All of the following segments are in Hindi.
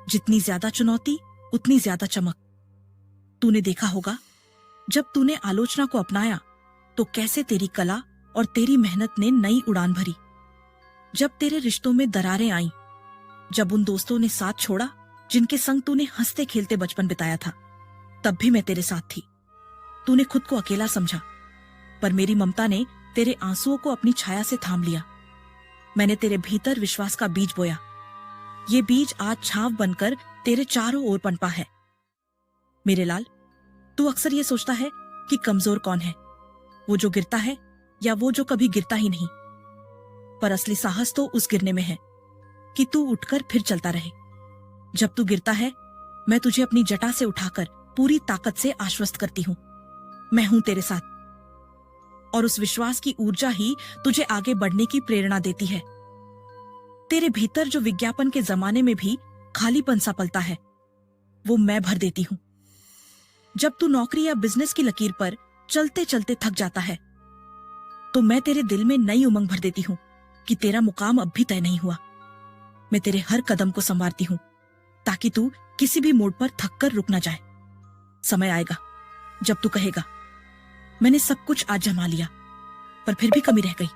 जितनी ज्यादा चुनौती उतनी ज्यादा चमक। तूने देखा होगा, जब तूने आलोचना को अपनाया तो कैसे तेरी कला और तेरी मेहनत ने नई उड़ान भरी। जब तेरे रिश्तों में दरारें आईं, जब उन दोस्तों ने साथ छोड़ा जिनके संग तूने हंसते खेलते बचपन बिताया था, तब भी मैं तेरे साथ थी। तूने खुद को अकेला समझा, पर मेरी ममता ने तेरे आंसुओं को अपनी छाया से थाम लिया। मैंने तेरे भीतर विश्वास का बीज बोया। ये बीज आज छांव बनकर तेरे चारों ओर पनपा है। मेरे लाल, तू अक्सर ये सोचता है कि कमजोर कौन है, वो जो गिरता है या वो जो कभी गिरता ही नहीं। पर असली साहस तो उस गिरने में है कि तू उठकर फिर चलता रहे। जब तू गिरता है, मैं तुझे अपनी जटा से उठाकर पूरी ताकत से आश्वस्त करती हूं। मैं हूं तेरे साथ, और उस विश्वास की ऊर्जा ही तुझे आगे बढ़ने की प्रेरणा देती है। तेरे भीतर जो विज्ञापन के जमाने में भी खालीपन सा पलता है, वो मैं भर देती हूं। जब तू नौकरी या बिजनेस की लकीर पर चलते चलते थक जाता है, तो मैं तेरे दिल में नई उमंग भर देती हूं कि तेरा मुकाम अब भी तय नहीं हुआ। मैं तेरे हर कदम को संवारती हूं ताकि तू किसी भी मोड़ पर थक कर रुक ना जाए। समय आएगा जब तू कहेगा, मैंने सब कुछ आज जमा लिया, पर फिर भी कमी रह गई।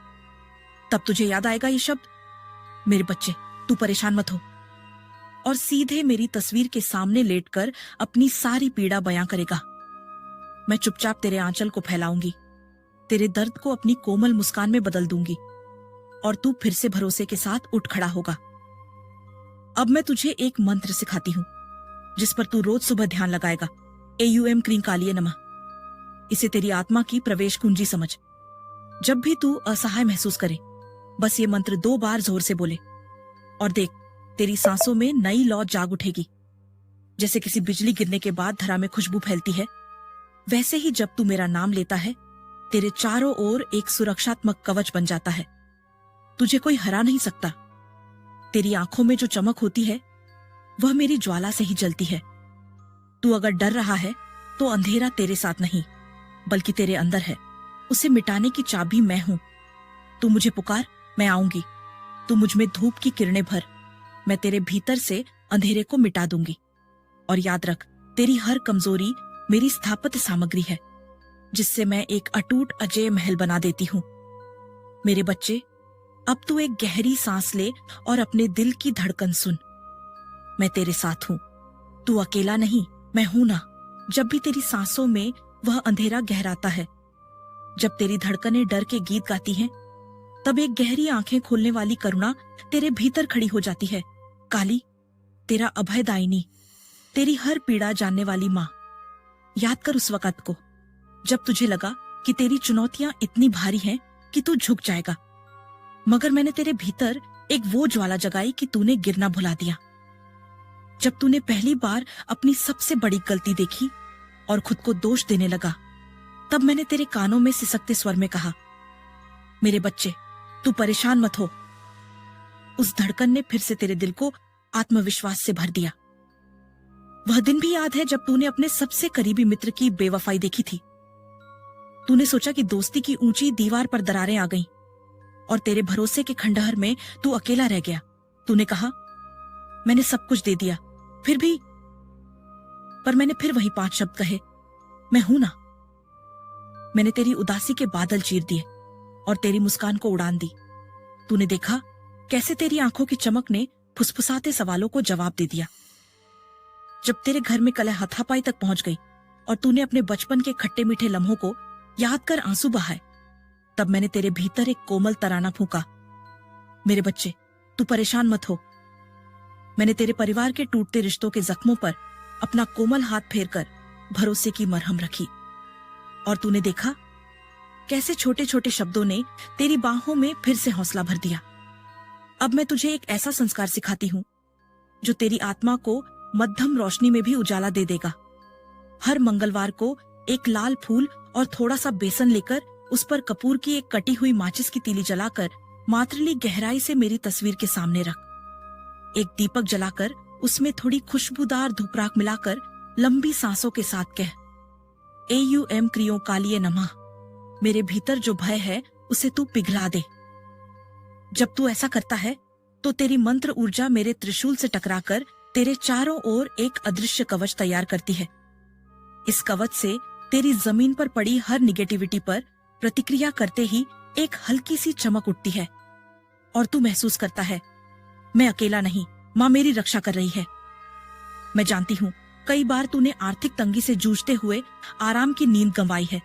तब तुझे याद आएगा ये शब्द, मेरे बच्चे तू परेशान मत हो, और सीधे मेरी तस्वीर के सामने लेटकर अपनी सारी पीड़ा बयां करेगा। मैं चुपचाप तेरे आंचल को फैलाऊंगी, तेरे दर्द को अपनी कोमल मुस्कान में बदल दूंगी, और तू फिर से भरोसे के साथ उठ खड़ा होगा। अब मैं तुझे एक मंत्र सिखाती हूं जिस पर तू रोज सुबह ध्यान लगाएगा। AUM क्रीं कालिये नमः। इसे तेरी आत्मा की प्रवेश कुंजी समझ। जब भी तू असहाय महसूस करे, बस ये मंत्र 2 बार जोर से बोले, और देख तेरी सांसों में नई लौ जाग उठेगी। जैसे किसी बिजली गिरने के बाद धरा में खुशबू फैलती है, वैसे ही जब तू मेरा नाम लेता है, तेरे चारों ओर एक सुरक्षात्मक कवच बन जाता है। तुझे कोई हरा नहीं सकता। तेरी आंखों में जो चमक होती है, वह मेरी ज्वाला से ही जलती है। तू अगर डर रहा है तो अंधेरा तेरे साथ नहीं, बल्कि तेरे अंदर है। उसे मिटाने की चाबी मैं हूं। तू मुझे पुकार, मैं आऊंगी। तू मुझ में धूप की किरणें भर, मैं तेरे भीतर से अंधेरे को मिटा दूंगी। और याद रख, तेरी हर कमजोरी मेरी स्थापत्य सामग्री है, जिससे मैं एक अटूट अजेय महल बना देती हूं। मेरे बच्चे, अब तू एक गहरी सांस ले और अपने दिल की धड़कन सुन। मैं तेरे साथ हूं। तू अकेला नहीं, मैं हूं ना। जब भी तेरी सांसों में वह अंधेरा गहराता है, जब तेरी धड़कनें डर के गीत गाती हैं, तब एक गहरी आंखें खोलने वाली करुणा तेरे भीतर खड़ी हो जाती है। काली, तेरा अभयदायिनी, तेरी हर पीड़ा जानने वाली माँ। याद कर उस वक्त को जब तुझे लगा कि तेरी चुनौतियां इतनी भारी हैं कि तू झुक जाएगा, मगर मैंने तेरे भीतर एक वो ज्वाला जगाई कि तूने गिरना भुला दिया। जब तूने पहली बार अपनी सबसे बड़ी गलती देखी और खुद को दोष देने लगा, तब मैंने तेरे कानों में सिसकते स्वर में कहा, मेरे बच्चे तू परेशान मत हो। उस धड़कन ने फिर से तेरे दिल को आत्मविश्वास से भर दिया। वह दिन भी याद है जब तूने अपने सबसे करीबी मित्र की बेवफाई देखी थी। तूने सोचा कि दोस्ती की ऊंची दीवार पर दरारें आ गईं और तेरे भरोसे के खंडहर में तू अकेला रह गया। तूने कहा, मैंने सब कुछ दे दिया, फिर भी। पर मैंने फिर वही 5 शब्द कहे, मैं हूं ना। मैंने तेरी उदासी के बादल चीर दिए और तेरी मुस्कान को उड़ान दी। तूने देखा कैसे तेरी आंखों की चमक ने फुसफुसाते सवालों को जवाब दे दिया। जब तेरे घर में कलह हाथापाई तक पहुंच गई और तूने अपने बचपन के खट्टे मीठे लम्हों को याद कर आंसू बहाए, तब मैंने तेरे भीतर एक कोमल तराना फूंका, मेरे बच्चे तू परेशान मत हो। मैंने तेरे परिवार के टूटते रिश्तों के जख्मों पर अपना कोमल हाथ फेरकर भरोसे की मरहम रखी, और तूने देखा कैसे छोटे छोटे शब्दों ने तेरी बाहों में फिर से हौसला भर दिया। अब मैं तुझे एक ऐसा संस्कार सिखाती हूं जो तेरी आत्मा को मध्यम रोशनी में भी उजाला दे देगा। हर मंगलवार को एक लाल फूल और थोड़ा सा बेसन लेकर उस पर कपूर की एक कटी हुई माचिस की तीली जलाकर मातृली गहराई से मेरी तस्वीर के सामने रख। एक दीपक जलाकर उसमें थोड़ी खुशबूदार धूपराख मिलाकर लंबी सांसों के साथ कह, AUM क्रियों कालिये नमः। मेरे भीतर जो भय है उसे तू पिघला दे। जब तू ऐसा करता है तो तेरी मंत्र ऊर्जा मेरे त्रिशूल से टकराकर तेरे चारों ओर एक अदृश्य कवच तैयार करती है। इस कवच से तेरी जमीन पर पड़ी हर निगेटिविटी पर प्रतिक्रिया करते ही एक हल्की सी चमक उठती है और तू महसूस करता है, मैं अकेला नहीं, माँ मेरी रक्षा कर रही है। मैं जानती हूँ कई बार तूने आर्थिक तंगी से जूझते हुए आराम की नींद गंवाई है।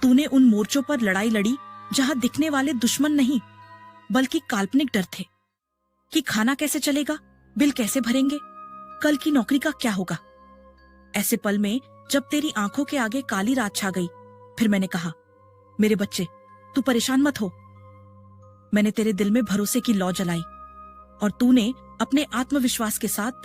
तूने उन मोर्चों पर लड़ाई लड़ी जहां दिखने वाले दुश्मन नहीं बल्कि काल्पनिक डर थे कि खाना कैसे चलेगा, बिल कैसे भरेंगे, कल की नौकरी का क्या होगा। ऐसे पल में जब तेरी आंखों के आगे काली रात छा गई, फिर मैंने कहा, मेरे बच्चे तू परेशान मत हो। मैंने तेरे दिल में भरोसे की लौ जलाई और तूने अपने आत्मविश्वास के साथ